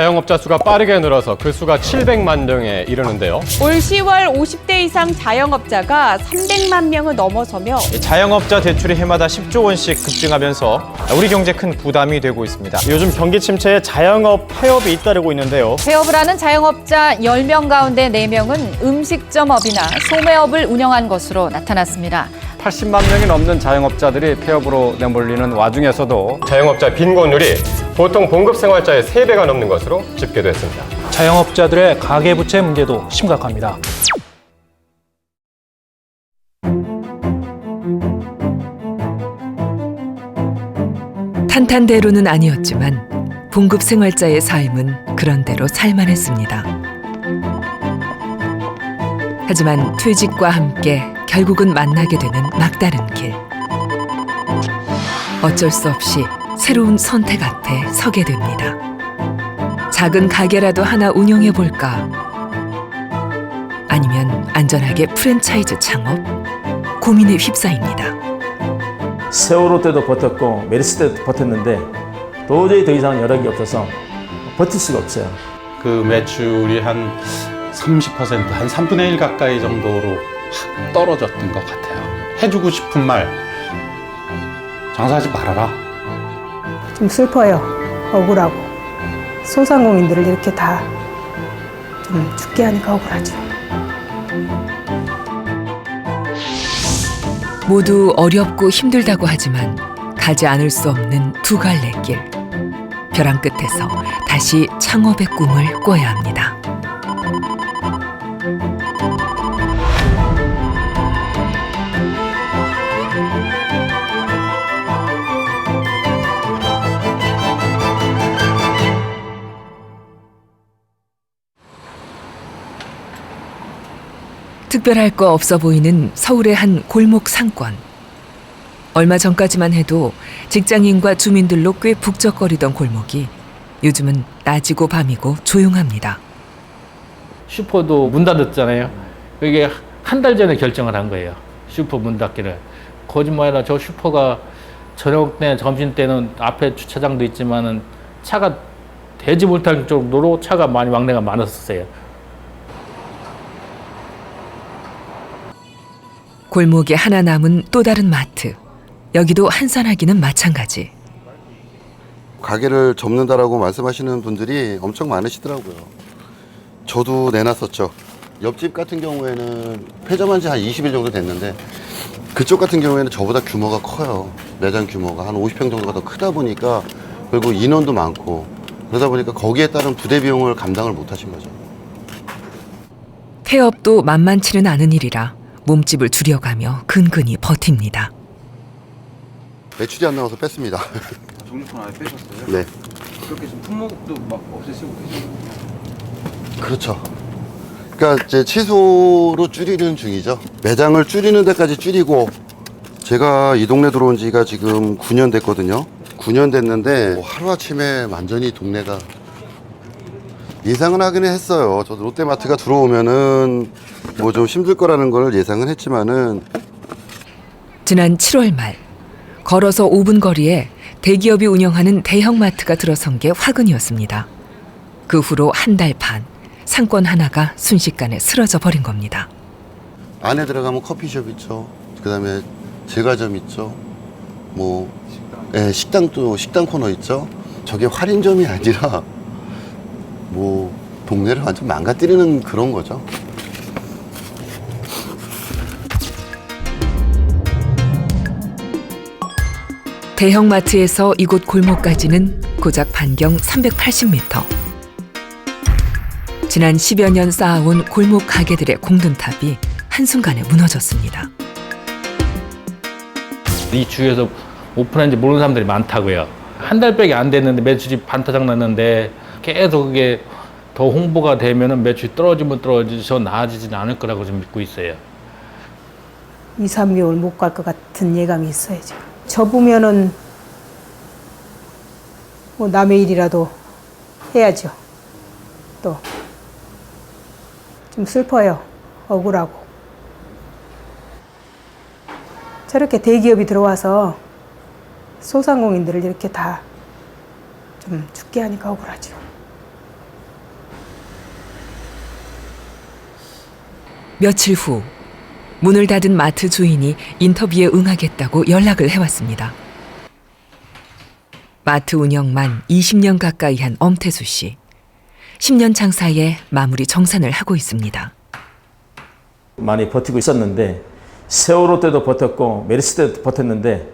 자영업자 수가 빠르게 늘어서 그 수가 700만 명에 이르는데요. 올 10월 50대 이상 자영업자가 300만 명을 넘어서며 자영업자 대출이 해마다 10조 원씩 급증하면서 우리 경제에 큰 부담이 되고 있습니다. 요즘 경기 침체에 자영업 폐업이 잇따르고 있는데요. 폐업을 하는 자영업자 10명 가운데 4명은 음식점업이나 소매업을 운영한 것으로 나타났습니다. 80만 명이 넘는 자영업자들이 폐업으로 내몰리는 와중에서도 자영업자 빈곤율이 보통 봉급생활자의 3배가 넘는 것으로 집계됐습니다. 자영업자들의 가계부채 문제도 심각합니다. 탄탄대로는 아니었지만 봉급 생활자의 삶은 그런대로 살만했습니다. 하지만 퇴직과 함께 결국은 만나게 되는 막다른 길. 어쩔 수 없이 새로운 선택 앞에 서게 됩니다. 작은 가게라도 하나 운영해볼까? 아니면 안전하게 프랜차이즈 창업? 고민에 휩싸입니다. 세월호 때도 버텼고 메르스 때도 버텼는데 도저히 더 이상 여력이 없어서 버틸 수가 없어요. 그 매출이 한 30%, 한 3분의 1 가까이 정도로 확 떨어졌던 것 같아요. 해주고 싶은 말, 장사하지 말아라. 좀 슬퍼요. 억울하고. 소상공인들을 이렇게 다 좀 죽게 하니까 억울하죠. 모두 어렵고 힘들다고 하지만 가지 않을 수 없는 두 갈래 길. 벼랑 끝에서 다시 창업의 꿈을 꿔야 합니다. 특별할 거 없어 보이는 서울의 한 골목 상권. 얼마 전까지만 해도 직장인과 주민들로 꽤 북적거리던 골목이 요즘은 낮이고 밤이고 조용합니다. 슈퍼도 문 닫았잖아요. 이게 한 달 전에 결정을 한 거예요. 슈퍼 문 닫기를. 거짓말이라 저 슈퍼가 저녁 때, 점심 때는 앞에 주차장도 있지만은 차가 대지 못할 정도로 차가 많이 왕래가 많았었어요. 골목에 하나 남은 또 다른 마트. 여기도 한산하기는 마찬가지. 가게를 접는다라고 말씀하시는 분들이 엄청 많으시더라고요. 저도 내놨었죠. 옆집 같은 경우에는 폐점한 지 한 20일 정도 됐는데 그쪽 같은 경우에는 저보다 규모가 커요. 매장 규모가 한 50평 정도가 더 크다 보니까 그리고 인원도 많고 그러다 보니까 거기에 따른 부대 비용을 감당을 못 하신 거죠. 폐업도 만만치는 않은 일이라 몸집을 줄여가며 근근히 버팁니다. 매출이 안 나와서 뺐습니다. 정리폰 아예 빼셨어요? 네. 그렇게 지금 품목도 막 없애시고 계시고. 그렇죠. 그러니까 이제 최소로 줄이는 중이죠. 매장을 줄이는 데까지 줄이고 제가 이 동네 들어온 지가 지금 9년 됐거든요. 9년 됐는데 하루아침에 완전히 동네가 예상은 하기는 했어요. 저도 롯데마트가 들어오면은 뭐 좀 힘들 거라는 걸 예상은 했지만은 지난 7월 말 걸어서 5분 거리에 대기업이 운영하는 대형마트가 들어선 게 화근이었습니다. 그 후로 한 달 반 상권 하나가 순식간에 쓰러져 버린 겁니다. 안에 들어가면 커피숍 있죠. 그다음에 제과점 있죠. 뭐 식당도 식당 코너 있죠. 저게 할인점이 아니라 뭐 동네를 완전 망가뜨리는 그런 거죠. 대형마트에서 이곳 골목까지는 고작 반경 380m. 지난 10여 년 쌓아온 골목 가게들의 공든탑이 한순간에 무너졌습니다. 이 주위에서 오픈한지 모르는 사람들이 많다고요. 한 달밖에 안 됐는데 매출이 반타작 났는데 계속 그게 더 홍보가 되면은 매출이 떨어지면 떨어지서 나아지진 않을 거라고 좀 믿고 있어요. 2, 3개월 못 갈 것 같은 예감이 있어요, 지금. 접으면은 뭐 남의 일이라도 해야죠. 또 좀 슬퍼요. 억울하고. 저렇게 대기업이 들어와서 소상공인들을 이렇게 다 좀 죽게 하니까 억울하죠. 며칠 후 문을 닫은 마트 주인이 인터뷰에 응하겠다고 연락을 해왔습니다. 마트 운영만 20년 가까이 한 엄태수 씨. 10년 장사에 마무리 정산을 하고 있습니다. 많이 버티고 있었는데 세월호 때도 버텼고 메르스 때도 버텼는데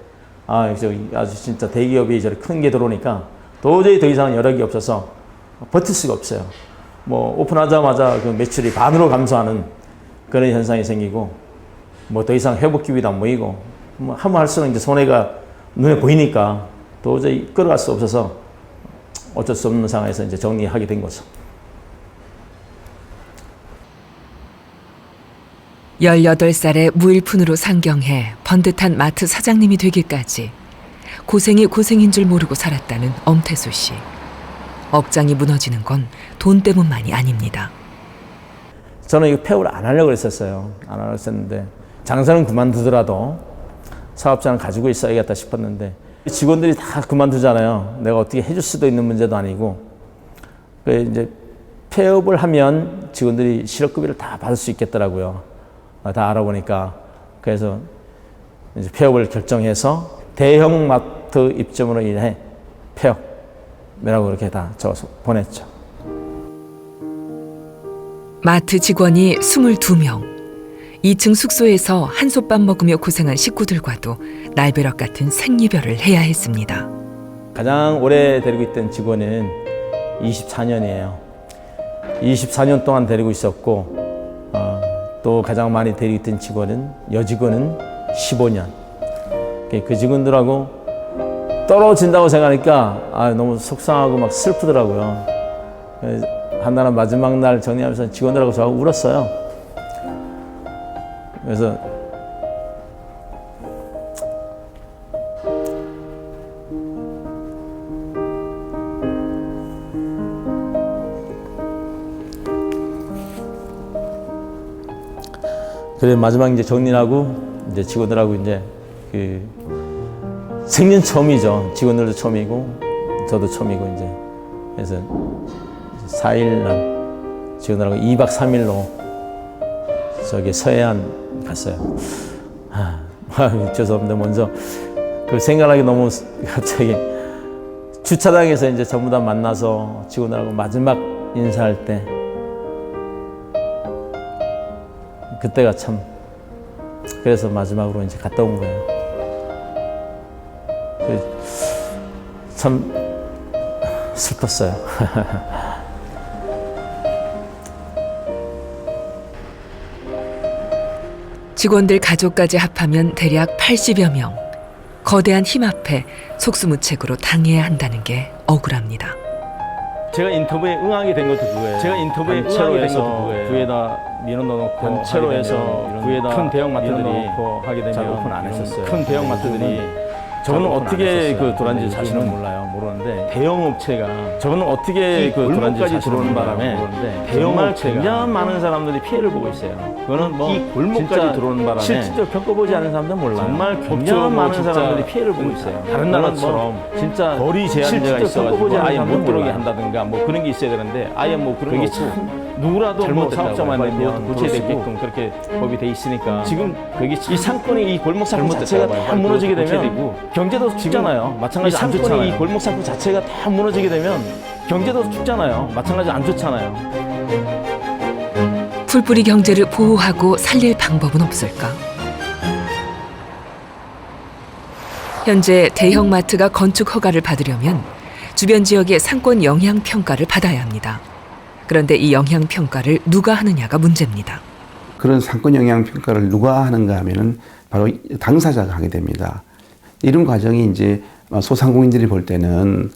아주 진짜 대기업이 저렇게 큰 게 들어오니까 도저히 더 이상 여력이 없어서 버틸 수가 없어요. 뭐 오픈하자마자 그 매출이 반으로 감소하는 그런 현상이 생기고 뭐 더 이상 회복 기회도 안 보이고 뭐 하면 할수록 이제 손해가 눈에 보이니까 도저히 끌어갈 수 없어서 어쩔 수 없는 상황에서 이제 정리하게 된 거죠. 18살에 무일푼으로 상경해 번듯한 마트 사장님이 되기까지 고생이 고생인 줄 모르고 살았다는 엄태수 씨. 업장이 무너지는 건 돈 때문만이 아닙니다. 저는 이거 폐업을 안 하려고 했었어요. 안 하려고 했었는데 장사는 그만두더라도 사업자는 가지고 있어야겠다 싶었는데 직원들이 다 그만두잖아요. 내가 어떻게 해줄 수도 있는 문제도 아니고 그래서 이제 폐업을 하면 직원들이 실업급여를 다 받을 수 있겠더라고요. 다 알아보니까. 그래서 이제 폐업을 결정해서 대형 마트 입점으로 인해 폐업이라고 이렇게 다 적어서 보냈죠. 마트 직원이 22명. 2층 숙소에서 한솥밥 먹으며 고생한 식구들과도 날벼락 같은 생이별을 해야 했습니다. 가장 오래 데리고 있던 직원은 24년이에요. 24년 동안 데리고 있었고 또 가장 많이 데리고 있던 직원은 여직원은 15년. 그 직원들하고 떨어진다고 생각하니까 너무 속상하고 막 슬프더라고요. 한나라 마지막 날 정리하면서 직원들하고 저하고 울었어요. 그래서 그래 마지막 이제 정리하고 이제 직원들하고 이제 그 생전 처음이죠. 직원들도 처음이고 저도 처음이고 이제 그래서 4일날 직원들하고 2박 3일로 저기 서해안 갔어요. 죄송합니다. 먼저 그 생각하기 너무 갑자기 주차장에서 이제 전부 다 만나서 직원들하고 마지막 인사할 때 그때가 참 그래서 마지막으로 이제 갔다 온 거예요. 참 슬펐어요. 직원들 가족까지 합하면 대략 80여 명. 거대한 힘 앞에 속수무책으로 당해야 한다는 게 억울합니다. 제가 인터뷰에 응하게 된 것도 그거예요. 제가 인터뷰에 응하게 된 것도 그거예요. 구에다 민원 넣어놓고 단체로 해서 구에다 큰 대형마트들이 하게 되면 오픈 안 했었어요. 큰 대형마트들이 저는 어떻게 그 돌아는지 자신은 몰라요. 모르는데 대형 업체가 저는 어떻게 그 돌아는지 들어오는 바람에 대형 업체가 굉장히 많은 사람들이 피해를 보고 있어요. 그거는 뭐 이 골목까지 들어오는 바람에 실제로 겪어보지 않은 사람들은 몰라요. 정말 굉장히 많은 사람들이 피해를 보고 있어요. 다른 나라처럼 진짜 거리 제한제가 있어가지고 아예 못 들어오게 한다든가 뭐 그런 게 있어야 되는데 아예 뭐 그런 게 없고 누구라도 뭐 사업자만 되면 교체되게끔 그렇게 법이 돼 있으니까 지금 그게 이 상권이 이 골목 상권 자체가 다 무너지게 되면 경제도 죽잖아요. 마찬가지 안 좋잖아요. 이 골목 상권 자체가 다 무너지게 되면 경제도 죽잖아요. 마찬가지 안 좋잖아요. 풀뿌리 경제를 보호하고 살릴 방법은 없을까? 현재 대형마트가 건축 허가를 받으려면 주변 지역의 상권 영향평가를 받아야 합니다. 그런데 이 영향평가를 누가 하느냐가 문제입니다. 그런 상권 영향평가를 누가 하는가 하면은 바로 당사자가 하게 됩니다. 이런 과정이 이제 소상공인들이 볼 때는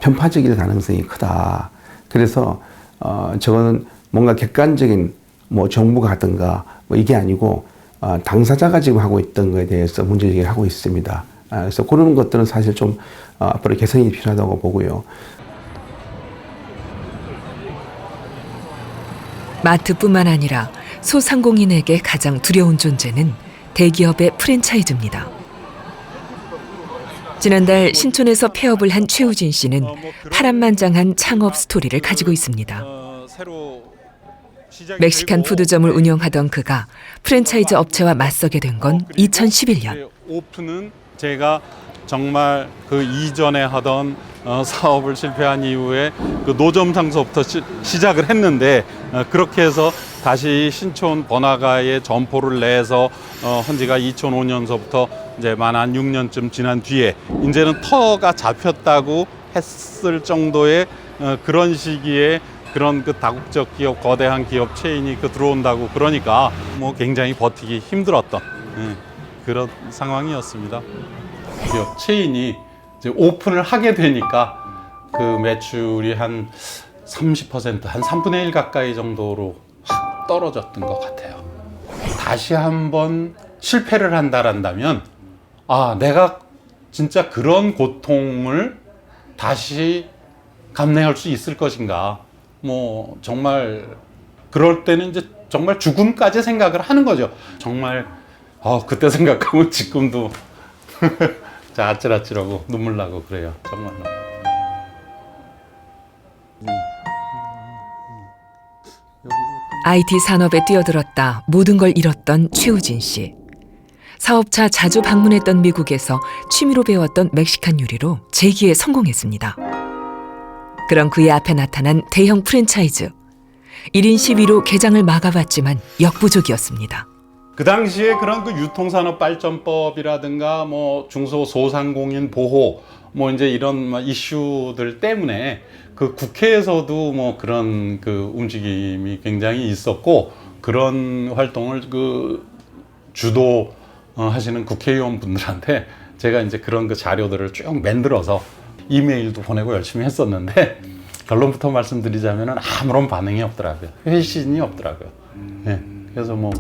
편파적일 가능성이 크다. 그래서 저거는 뭔가 객관적인 뭐 정부가 하든가 뭐 이게 아니고 당사자가 지금 하고 있던 거에 대해서 문제제기를 하고 있습니다. 그래서 그런 것들은 사실 좀 앞으로 개선이 필요하다고 보고요. 마트뿐만 아니라 소상공인에게 가장 두려운 존재는 대기업의 프랜차이즈입니다. 지난달 신촌에서 폐업을 한 최우진 씨는 파란만장한 창업 스토리를 가지고 있습니다. 멕시칸 푸드점을 운영하던 그가 프랜차이즈 업체와 맞서게 된 건 2011년. 오픈은 제가 정말 그 이전에 하던 사업을 실패한 이후에 그 노점 장소부터 시작을 했는데 그렇게 해서 다시 신촌 번화가에 점포를 내서 헌지가 2005년서부터 이제 만 한 6년쯤 지난 뒤에 이제는 터가 잡혔다고 했을 정도의 그런 시기에 그런 그 다국적 기업, 거대한 기업 체인이 들어온다고 그러니까 뭐 굉장히 버티기 힘들었던 그런 상황이었습니다. 기업 체인이 이제 오픈을 하게 되니까 그 매출이 한 30%, 한 3분의 1 가까이 정도로 확 떨어졌던 것 같아요. 다시 한번 실패를 한다면 아, 내가 진짜 그런 고통을 다시 감내할 수 있을 것인가. 뭐 정말 그럴 때는 이제 정말 죽음까지 생각을 하는 거죠. 정말 그때 생각하면 지금도 자, 아찔아찔하고 눈물 나고 그래요. 정말로. IT 산업에 뛰어들었다 모든 걸 잃었던 최우진 씨. 사업차 자주 방문했던 미국에서 취미로 배웠던 멕시칸 요리로 재기에 성공했습니다. 그런 그의 앞에 나타난 대형 프랜차이즈. 1인 시위로 개장을 막아봤지만 역부족이었습니다. 그 당시에 그런 그 유통산업 발전법이라든가 뭐 중소소상공인 보호 뭐 이제 이런 이슈들 때문에 그 국회에서도 뭐 그런 그 움직임이 굉장히 있었고 그런 활동을 그 주도 하시는 국회의원 분들한테 제가 이제 그런 그 자료들을 쭉 만들어서 이메일도 보내고 열심히 했었는데 결론부터 말씀드리자면 아무런 반응이 없더라고요. 회신이 없더라고요. 네, 그래서 뭐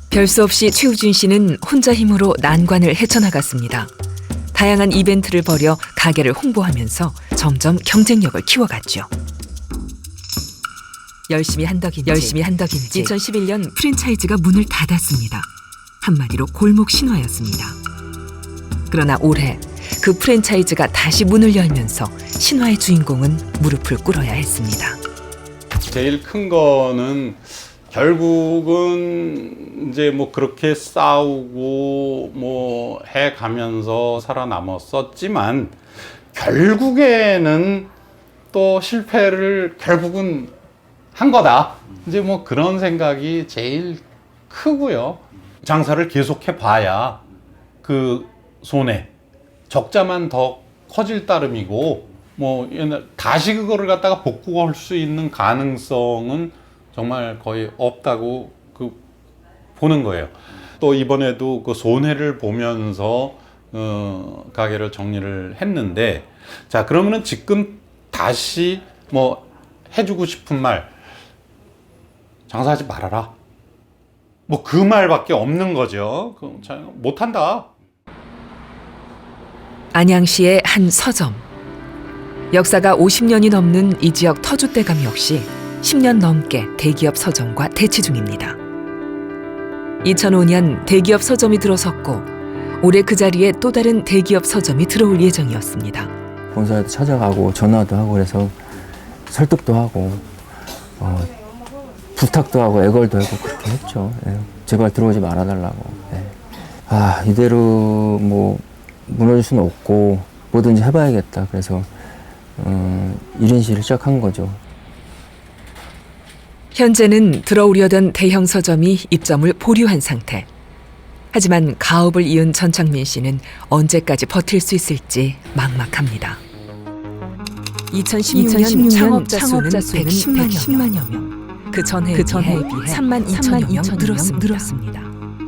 별 수 없이 최우진 씨는 혼자 힘으로 난관을 헤쳐나갔습니다. 다양한 이벤트를 벌여 가게를 홍보하면서 점점 경쟁력을 키워갔죠. 열심히 한 덕인지 2011년 프랜차이즈가 문을 닫았습니다. 한마디로 골목 신화였습니다. 그러나 올해 그 프랜차이즈가 다시 문을 열면서 신화의 주인공은 무릎을 꿇어야 했습니다. 제일 큰 거는 결국은 이제 뭐 그렇게 싸우고 뭐 해가면서 살아남았었지만 결국에는 또 실패를 결국은 한 거다. 이제 뭐 그런 생각이 제일 크고요. 장사를 계속해 봐야 그 손해, 적자만 더 커질 따름이고 뭐 다시 그거를 갖다가 복구할 수 있는 가능성은 정말 거의 없다고 보는 거예요. 또 이번에도 그 손해를 보면서 가게를 정리를 했는데 자 그러면은 지금 다시 뭐 해주고 싶은 말 장사하지 말아라. 뭐 그 말밖에 없는 거죠. 못한다. 안양시의 한 서점. 역사가 50년이 넘는 이 지역 터줏대감 역시 10년 넘게 대기업 서점과 대치 중입니다. 2005년 대기업 서점이 들어섰고 올해 그 자리에 또 다른 대기업 서점이 들어올 예정이었습니다. 본사에도 찾아가고 전화도 하고 그래서 설득도 하고 부탁도 하고 애걸도 하고 그렇게 했죠. 예. 제발 들어오지 말아달라고. 예. 이대로 뭐 무너질 수는 없고 뭐든지 해봐야겠다. 그래서 1인 시위를 시작한 거죠. 현재는 들어오려던 대형 서점이 입점을 보류한 상태. 하지만 가업을 이은 전창민 씨는 언제까지 버틸 수 있을지 막막합니다. 2016년 창업자 수는 110만여 명. 그 전해에 비해 3만 2천여 명 늘었습니다.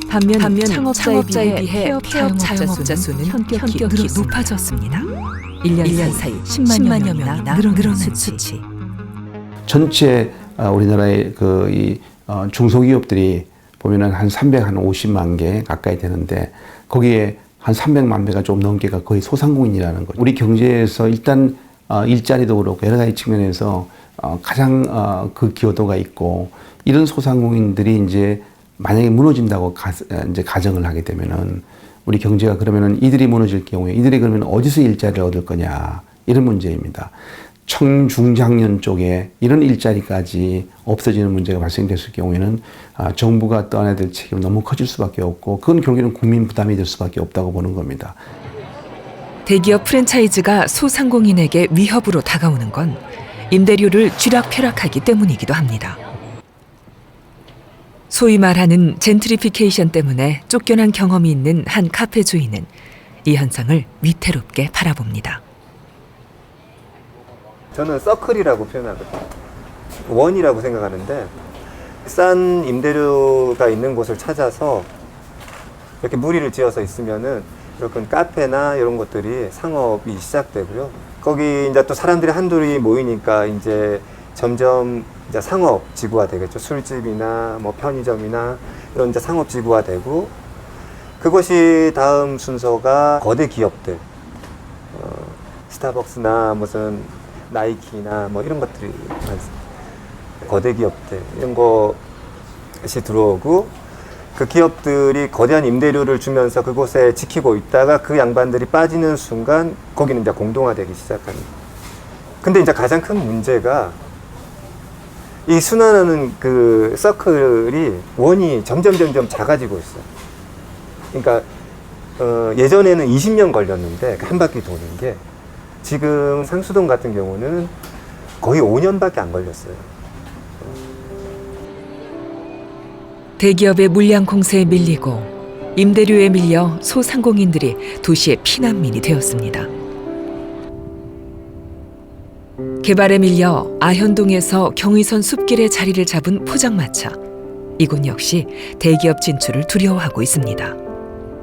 반면 창업자에 비해 폐업 자영업자 수는 현격히 높아졌습니다. 1년 사이 10만여 명이나 늘어난 수치. 전체 우리나라의 중소기업들이 보면은 한 350만 개 가까이 되는데 거기에 한 300만 배가 좀 넘게가 거의 소상공인이라는 거죠. 우리 경제에서 일단 일자리도 그렇고 여러 가지 측면에서 가장 그 기여도가 있고 이런 소상공인들이 이제 만약에 무너진다고 이제 가정을 하게 되면은 우리 경제가 그러면은 이들이 무너질 경우에 이들이 그러면 어디서 일자리를 얻을 거냐 이런 문제입니다. 청중장년 쪽에 이런 일자리까지 없어지는 문제가 발생됐을 경우에는 정부가 떠안아야 될 책임은 너무 커질 수밖에 없고 그건 결국에는 국민 부담이 될 수밖에 없다고 보는 겁니다. 대기업 프랜차이즈가 소상공인에게 위협으로 다가오는 건 임대료를 쥐락펴락하기 때문이기도 합니다. 소위 말하는 젠트리피케이션 때문에 쫓겨난 경험이 있는 한 카페 주인은 이 현상을 위태롭게 바라봅니다. 저는 서클이라고 표현하거든요. 원이라고 생각하는데 싼 임대료가 있는 곳을 찾아서 이렇게 무리를 지어서 있으면은 이렇게 카페나 이런 것들이 상업이 시작되고요. 거기 이제 또 사람들이 한둘이 모이니까 이제 점점 이제 상업 지구화 되겠죠. 술집이나 뭐 편의점이나 이런 이제 상업 지구화 되고 그것이 다음 순서가 거대 기업들, 스타벅스나 무슨 나이키나 뭐 이런 것들이 많습니다. 거대 기업들 이런 것이 들어오고 그 기업들이 거대한 임대료를 주면서 그곳에 지키고 있다가 그 양반들이 빠지는 순간 거기는 이제 공동화되기 시작합니다. 근데 이제 가장 큰 문제가 이 순환하는 그 서클이 원이 점점 작아지고 있어요. 그러니까 예전에는 20년 걸렸는데 한 바퀴 도는 게 지금 상수동 같은 경우는 거의 5년밖에 안 걸렸어요. 대기업의 물량 공세에 밀리고 임대료에 밀려 소상공인들이 도시의 피난민이 되었습니다. 개발에 밀려 아현동에서 경의선 숲길에 자리를 잡은 포장마차. 이곳 역시 대기업 진출을 두려워하고 있습니다.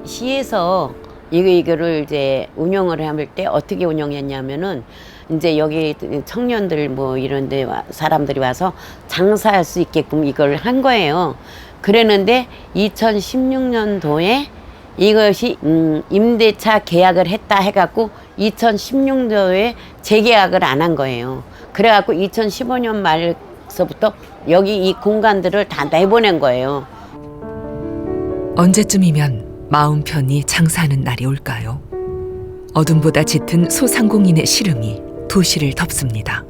시에서 이거를 이제 운영을 할 때 어떻게 운영했냐면은 이제 여기 청년들 뭐 이런데 사람들이 와서 장사할 수 있게끔 이걸 한 거예요. 그랬는데 2016년도에 이것이 임대차 계약을 했다 해갖고 2016년도에 재계약을 안 한 거예요. 그래갖고 2015년 말서부터 여기 이 공간들을 다 내보낸 거예요. 언제쯤이면 마음 편히 장사하는 날이 올까요? 어둠보다 짙은 소상공인의 시름이 도시를 덮습니다.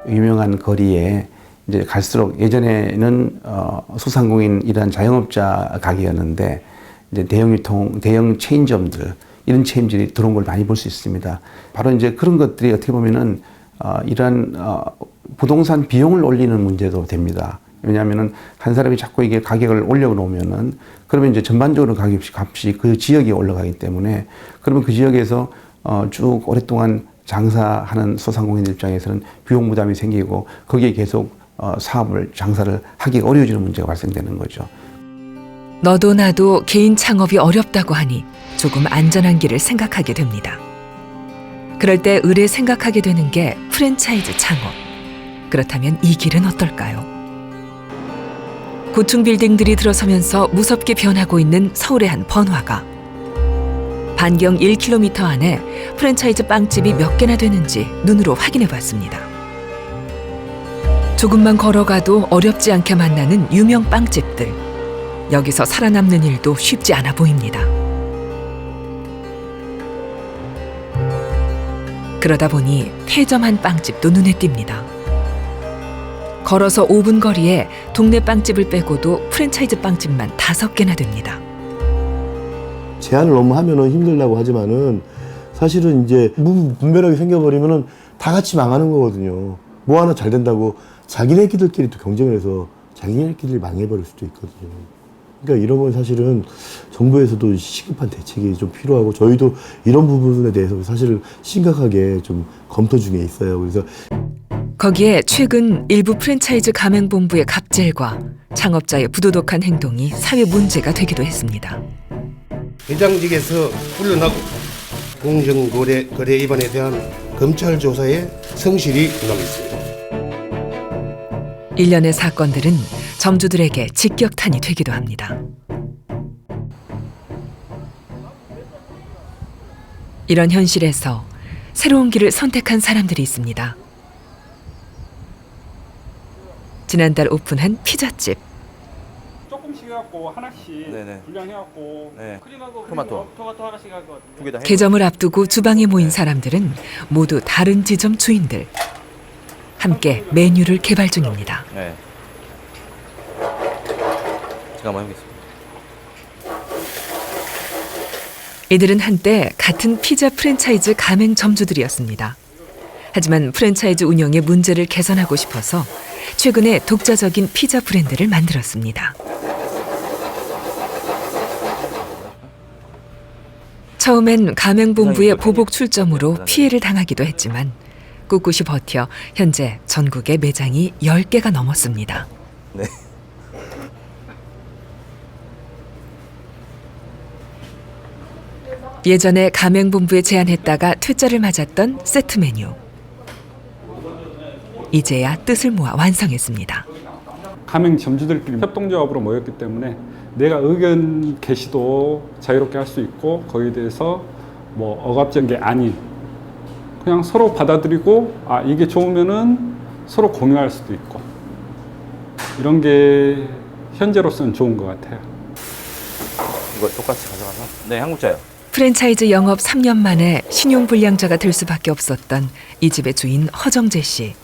유명한 거리에 이제 갈수록 예전에는 소상공인 이런 자영업자 가게였는데 이제 대형 유통, 대형 체인점들 이런 체인점들이 들어온 걸 많이 볼 수 있습니다. 바로 이제 그런 것들이 어떻게 보면은 이러한 부동산 비용을 올리는 문제도 됩니다. 왜냐하면은 한 사람이 자꾸 이게 가격을 올려놓으면은 그러면 이제 전반적으로 값이 그 지역에 올라가기 때문에 그러면 그 지역에서 쭉 오랫동안 장사하는 소상공인들 입장에서는 비용 부담이 생기고 거기에 계속 사업을 장사를 하기 어려워지는 문제가 발생되는 거죠. 너도 나도 개인 창업이 어렵다고 하니 조금 안전한 길을 생각하게 됩니다. 그럴 때 의뢰 생각하게 되는 게 프랜차이즈 창업. 그렇다면 이 길은 어떨까요? 고층 빌딩들이 들어서면서 무섭게 변하고 있는 서울의 한 번화가. 반경 1km 안에 프랜차이즈 빵집이 몇 개나 되는지 눈으로 확인해 봤습니다. 조금만 걸어가도 어렵지 않게 만나는 유명 빵집들. 여기서 살아남는 일도 쉽지 않아 보입니다. 그러다 보니 폐점한 빵집도 눈에 띕니다. 걸어서 5분 거리에 동네 빵집을 빼고도 프랜차이즈 빵집만 5개나 됩니다. 제한을 너무 하면은 힘들다고 하지만은 사실은 이제 무분별하게 생겨버리면은 다 같이 망하는 거거든요. 뭐 하나 잘 된다고 자기네끼리도 경쟁을 해서 자기네끼리 망해버릴 수도 있거든요. 그러니까 이런 건 사실은 정부에서도 시급한 대책이 좀 필요하고 저희도 이런 부분에 대해서 사실은 심각하게 좀 검토 중에 있어요. 그래서 거기에 최근 일부 프랜차이즈 가맹본부의 갑질과 창업자의 부도덕한 행동이 사회 문제가 되기도 했습니다. 회장직에서 물러나고 공정거래 위반에 대한 검찰 조사에 성실히 응하겠습니다. 일련의 사건들은 점주들에게 직격탄이 되기도 합니다. 이런 현실에서 새로운 길을 선택한 사람들이 있습니다. 지난달 오픈한 피자집. 해갖고 하나씩 분량해갖고 크림하고 토마토 하나씩 할 것 같은데. 개점을 앞두고 주방에 모인 사람들은 모두 다른 지점 주인들. 함께 메뉴를 개발 중입니다. 네. 제가 한번 해보겠습니다. 이들은 한때 같은 피자 프랜차이즈 가맹 점주들이었습니다. 하지만 프랜차이즈 운영의 문제를 개선하고 싶어서 최근에 독자적인 피자 브랜드를 만들었습니다. 처음엔 가맹본부의 보복 출점으로 피해를 당하기도 했지만 꿋꿋이 버텨 현재 전국에 매장이 10개가 넘었습니다. 네. 예전에 가맹본부에 제안했다가 퇴짜를 맞았던 세트 메뉴. 이제야 뜻을 모아 완성했습니다. 가맹 점주들끼리 협동조합으로 모였기 때문에 내가 의견 개시도 자유롭게 할 수 있고 거기에 대해서 뭐 억압적인 게 아닌 그냥 서로 받아들이고 아 이게 좋으면은 서로 공유할 수도 있고 이런 게 현재로서는 좋은 것 같아요. 이거 똑같이 가져가서 네 한국자요. 프랜차이즈 영업 3년 만에 신용불량자가 될 수밖에 없었던 이 집의 주인 허정재 씨.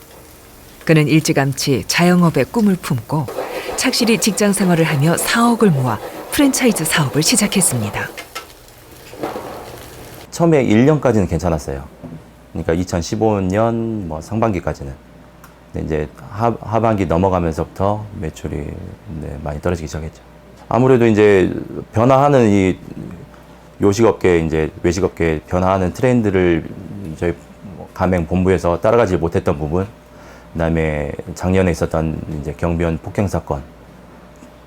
그는 일찌감치 자영업의 꿈을 품고 착실히 직장 생활을 하며 4억을 모아 프랜차이즈 사업을 시작했습니다. 처음에 1년까지는 괜찮았어요. 그러니까 2015년 뭐 상반기까지는. 근데 이제 하반기 넘어가면서부터 매출이 많이 떨어지기 시작했죠. 아무래도 이제 변화하는 이 요식업계 이제 외식업계 변화하는 트렌드를 저희 가맹 본부에서 따라가지 못했던 부분, 그다음에 작년에 있었던 이제 경비원 폭행 사건,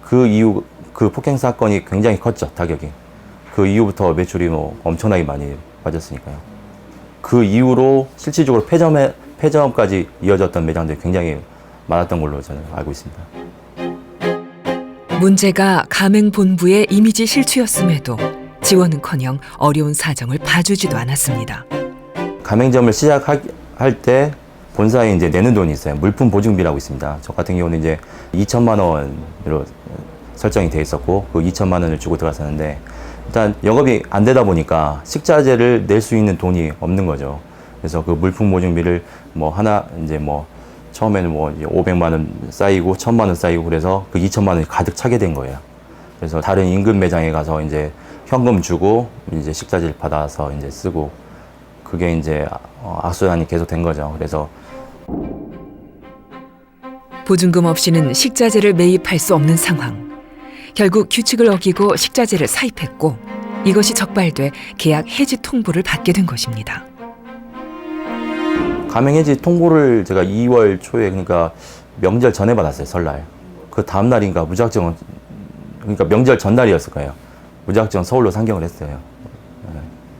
그 이후 그 폭행 사건이 굉장히 컸죠, 타격이. 그 이후부터 매출이 뭐 엄청나게 많이 빠졌으니까요. 그 이후로 실질적으로 폐점까지 이어졌던 매장들이 굉장히 많았던 걸로 저는 알고 있습니다. 문제가 가맹 본부의 이미지 실추였음에도 지원은커녕 어려운 사정을 봐주지도 않았습니다. 가맹점을 시작할 때 본사에 이제 내는 돈이 있어요. 물품 보증비라고 있습니다. 저 같은 경우는 이제 2천만 원으로 설정이 돼 있었고 그 2천만 원을 주고 들어갔었는데 일단 영업이 안 되다 보니까 식자재를 낼 수 있는 돈이 없는 거죠. 그래서 그 물품 보증비를 뭐 하나 이제 뭐 처음에는 뭐 이제 500만 원 쌓이고 1,000만 원 쌓이고 그래서 그 2천만 원이 가득 차게 된 거예요. 그래서 다른 인근 매장에 가서 이제 현금 주고 이제 식자재를 받아서 이제 쓰고 그게 이제 악순환이 계속 된 거죠. 그래서 보증금 없이는 식자재를 매입할 수 없는 상황. 결국 규칙을 어기고 식자재를 사입했고 이것이 적발돼 계약 해지 통보를 받게 된 것입니다. 가맹 해지 통보를 제가 2월 초에 그러니까 명절 전에 받았어요. 설날. 그 다음 날인가 무작정 그러니까 명절 전날이었을 거예요. 무작정 서울로 상경을 했어요.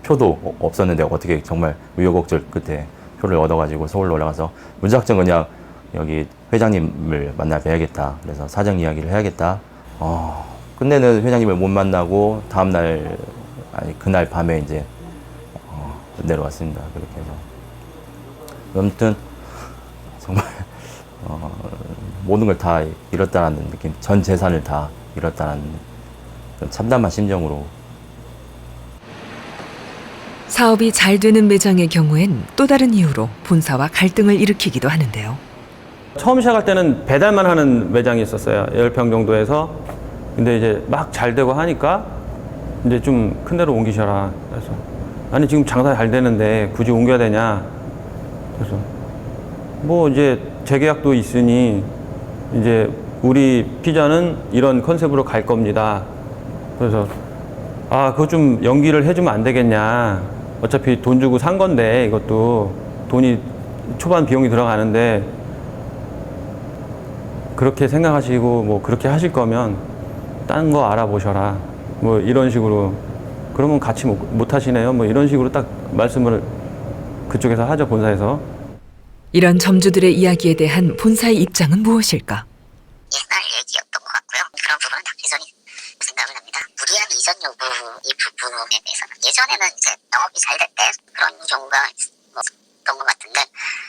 표도 없었는데 어떻게 정말 우여곡절 끝에 표를 얻어가지고 서울로 올라가서 무작정 그냥 여기 회장님을 만나 뵈야겠다. 그래서 사정 이야기를 해야겠다. 끝내는 회장님을 못 만나고 다음날 아니 그날 밤에 이제 내려왔습니다. 그렇게 해서 아무튼 정말 모든 걸 다 잃었다는 느낌, 전 재산을 다 잃었다는 참담한 심정으로. 사업이 잘 되는 매장의 경우엔 또 다른 이유로 본사와 갈등을 일으키기도 하는데요. 처음 시작할 때는 배달만 하는 매장이 있었어요. 10평 정도에서. 근데 이제 막 잘 되고 하니까 이제 좀 큰 데로 옮기셔라. 그래서 아니 지금 장사 잘 되는데 굳이 옮겨야 되냐. 그래서 뭐 이제 재계약도 있으니 이제 우리 피자는 이런 컨셉으로 갈 겁니다. 그래서 그거 좀 연기를 해주면 안 되겠냐. 어차피 돈 주고 산 건데 이것도 돈이 초반 비용이 들어가는데 그렇게 생각하시고 뭐 그렇게 하실 거면 딴 거 알아보셔라. 뭐 이런 식으로. 그러면 같이 못 하시네요. 뭐 이런 식으로 딱 말씀을 그쪽에서 하죠, 본사에서. 이런 점주들의 이야기에 대한 본사의 입장은 무엇일까? 옛날 얘기였던 것 같고요. 그런 부분은 다 개선이 생각을 합니다. 무리한 이전 여부 이 부분에 대해서는 예전에는 이제 영업이 잘 될 때 그런 경우가 있었던 것 같은데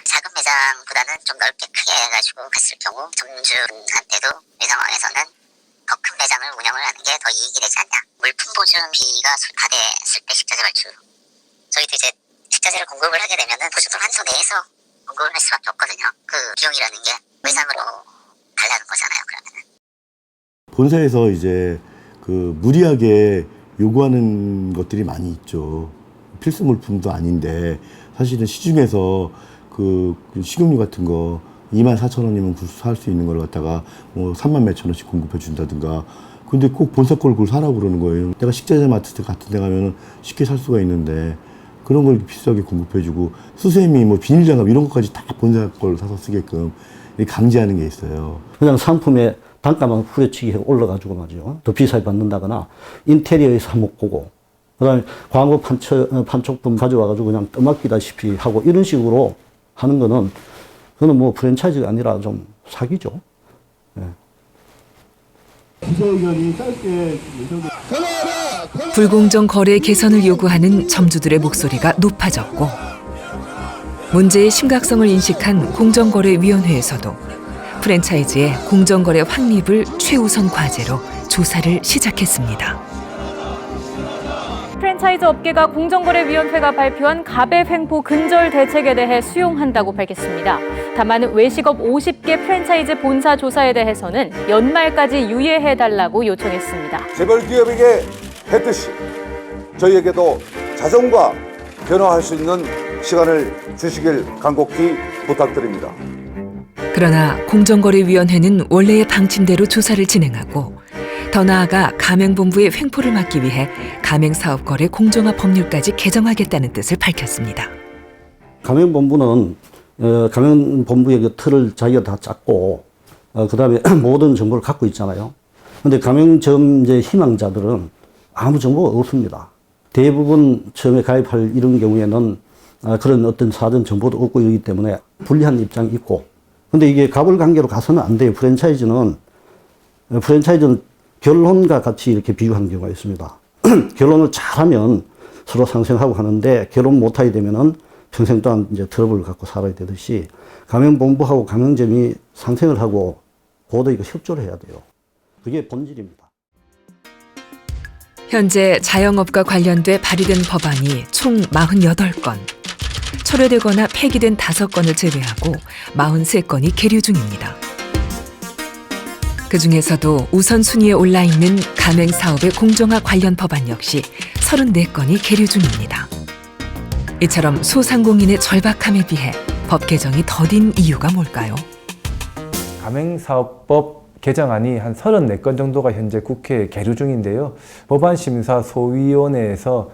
작은 매장보다는 좀 넓게 크게 해가지고 갔을 경우 점주한테도 이 상황에서는 더 큰 매장을 운영을 하는 게 더 이익이 되지 않냐. 물품 보증비가 다 됐을 때 식자재 발주. 저희도 이제 식자재를 공급을 하게 되면은 보증금 한도 내에서 공급을 할 수밖에 없거든요. 그 비용이라는 게 외상으로 달라는 거잖아요. 그러면은. 본사에서 이제 그 무리하게 요구하는 것들이 많이 있죠. 필수 물품도 아닌데 사실은 시중에서 그 식용유 같은 거 24,000원이면 살 수 있는 걸 갖다가 뭐 3만 몇천 원씩 공급해 준다든가. 근데 꼭 본사 걸 그걸 사라고 그러는 거예요. 내가 식자재 마트 같은 데 가면은 쉽게 살 수가 있는데 그런 걸 비싸게 공급해 주고 수세미 뭐 비닐장갑 이런 것까지 다 본사 걸 사서 쓰게끔 강제하는 게 있어요. 그냥 상품의 단가만 후려치기 올라가지고 말이죠. 더 비싸게 받는다거나 인테리어의 사목보고 그다음에 광고 판촉품 가져와가지고 그냥 떠맡기다시피 하고 이런 식으로 하는 거는 그거는 뭐 프랜차이즈가 아니라 좀 사기죠. 네. 기자회견이 짧게 불공정 거래 개선을 요구하는 점주들의 목소리가 높아졌고 문제의 심각성을 인식한 공정거래위원회에서도 프랜차이즈의 공정거래 확립을 최우선 과제로 조사를 시작했습니다. 프랜차이즈 업계가 공정거래위원회가 발표한 가배 횡포 근절 대책에 대해 수용한다고 밝혔습니다. 다만 외식업 50개 프랜차이즈 본사 조사에 대해서는 연말까지 유예해달라고 요청했습니다. 재벌 기업에게 했듯이 저희에게도 자정과 변화할 수 있는 시간을 주시길 간곡히 부탁드립니다. 그러나 공정거래위원회는 원래의 방침대로 조사를 진행하고 더 나아가 가맹본부의 횡포를 막기 위해 가맹사업거래 공정화 법률까지 개정하겠다는 뜻을 밝혔습니다. 가맹본부는 가맹본부의 그 틀을 자기가 다 짰고 그다음에 모든 정보를 갖고 있잖아요. 그런데 가맹점제 희망자들은 아무 정보가 없습니다. 대부분 처음에 가입할 이런 경우에는 그런 어떤 사전 정보도 없고 이러기 때문에 불리한 입장이 있고 근데 이게 가불관계로 가서는 안 돼요. 프랜차이즈는 결혼과 같이 이렇게 비유하는 경우가 있습니다. 결혼을 잘하면 서로 상생하고 하는데 결혼 못하게 되면은 평생 동안 이제 트러블을 갖고 살아야 되듯이 가맹본부하고 가맹점이 상생을 하고 고도이가 협조를 해야 돼요. 그게 본질입니다. 현재 자영업과 관련돼 발의된 법안이 총 48건, 철회되거나 폐기된 5건을 제외하고 43건이 계류 중입니다. 그중에서도 우선순위에 올라있는 가맹사업의 공정화 관련 법안 역시 34건이 계류 중입니다. 이처럼 소상공인의 절박함에 비해 법 개정이 더딘 이유가 뭘까요? 가맹사업법 개정안이 한 34건 정도가 현재 국회에 계류 중인데요. 법안심사소위원회에서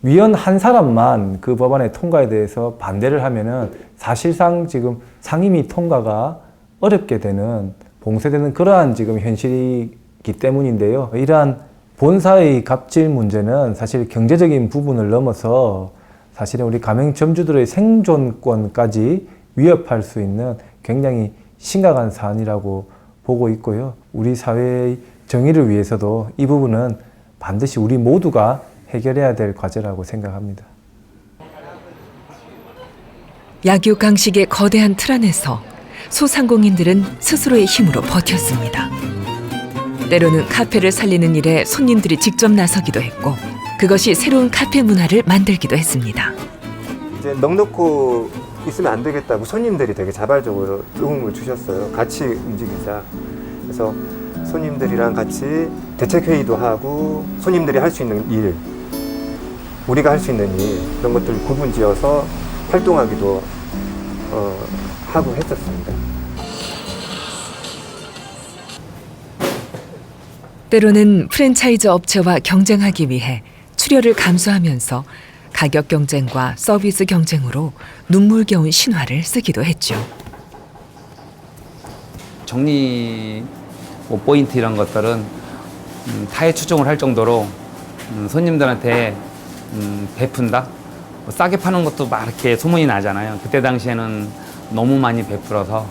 위원 한 사람만 그 법안의 통과에 대해서 반대를 하면은 사실상 지금 상임위 통과가 어렵게 되는 봉쇄되는 그러한 지금 현실이기 때문인데요. 이러한 본사의 갑질 문제는 사실 경제적인 부분을 넘어서 사실은 우리 가맹점주들의 생존권까지 위협할 수 있는 굉장히 심각한 사안이라고 보고 있고요. 우리 사회의 정의를 위해서도 이 부분은 반드시 우리 모두가 해결해야 될 과제라고 생각합니다. 약육강식의 거대한 틀 안에서 소상공인들은 스스로의 힘으로 버텼습니다. 때로는 카페를 살리는 일에 손님들이 직접 나서기도 했고 그것이 새로운 카페 문화를 만들기도 했습니다. 이제 넉넉고 있으면 안 되겠다고 손님들이 되게 자발적으로 도움을 주셨어요. 같이 움직이자. 그래서 손님들이랑 같이 대책회의도 하고 손님들이 할 수 있는 일, 우리가 할 수 있는 일 그런 것들을 구분지어서 활동하기도 하고 했었습니다. 때로는 프랜차이즈 업체와 경쟁하기 위해 출혈을 감수하면서 가격 경쟁과 서비스 경쟁으로 눈물겨운 신화를 쓰기도 했죠. 정리 포인트 이런 것들은 타의 추종을 할 정도로 손님들한테 베푼다. 싸게 파는 것도 막 이렇게 소문이 나잖아요. 그때 당시에는 너무 많이 베풀어서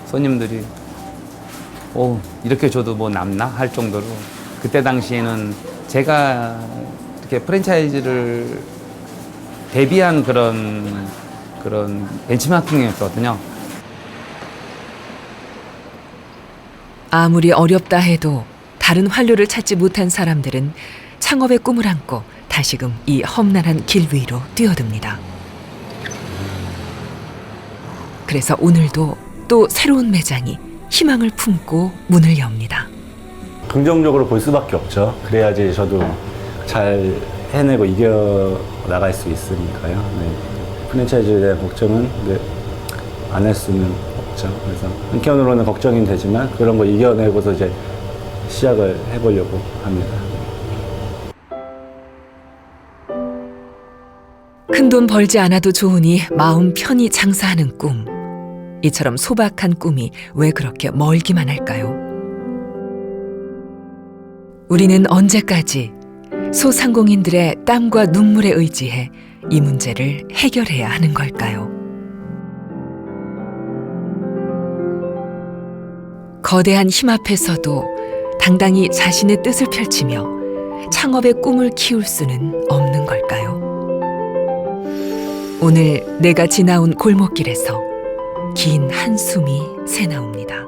손님들이 이렇게 줘도 뭐 남나 할 정도로 그때 당시에는 제가 이렇게 프랜차이즈를 대비한 그런 벤치마킹이었거든요. 아무리 어렵다 해도 다른 활로를 찾지 못한 사람들은 창업의 꿈을 안고 다시금 이 험난한 길 위로 뛰어듭니다. 그래서 오늘도 또 새로운 매장이 희망을 품고 문을 엽니다. 긍정적으로 볼 수밖에 없죠. 그래야지 저도 잘 해내고 이겨 나갈 수 있으니까요. 네. 프랜차이즈에 대한 걱정은 안 할 수는 없죠. 그래서 한편으로는 걱정이 되지만 그런 거 이겨내고서 이제 시작을 해보려고 합니다. 큰돈 벌지 않아도 좋으니 마음 편히 장사하는 꿈. 이처럼 소박한 꿈이 왜 그렇게 멀기만 할까요? 우리는 언제까지 소상공인들의 땀과 눈물에 의지해 이 문제를 해결해야 하는 걸까요? 거대한 힘 앞에서도 당당히 자신의 뜻을 펼치며 창업의 꿈을 키울 수는 없는 걸까요? 오늘 내가 지나온 골목길에서 긴 한숨이 새나옵니다.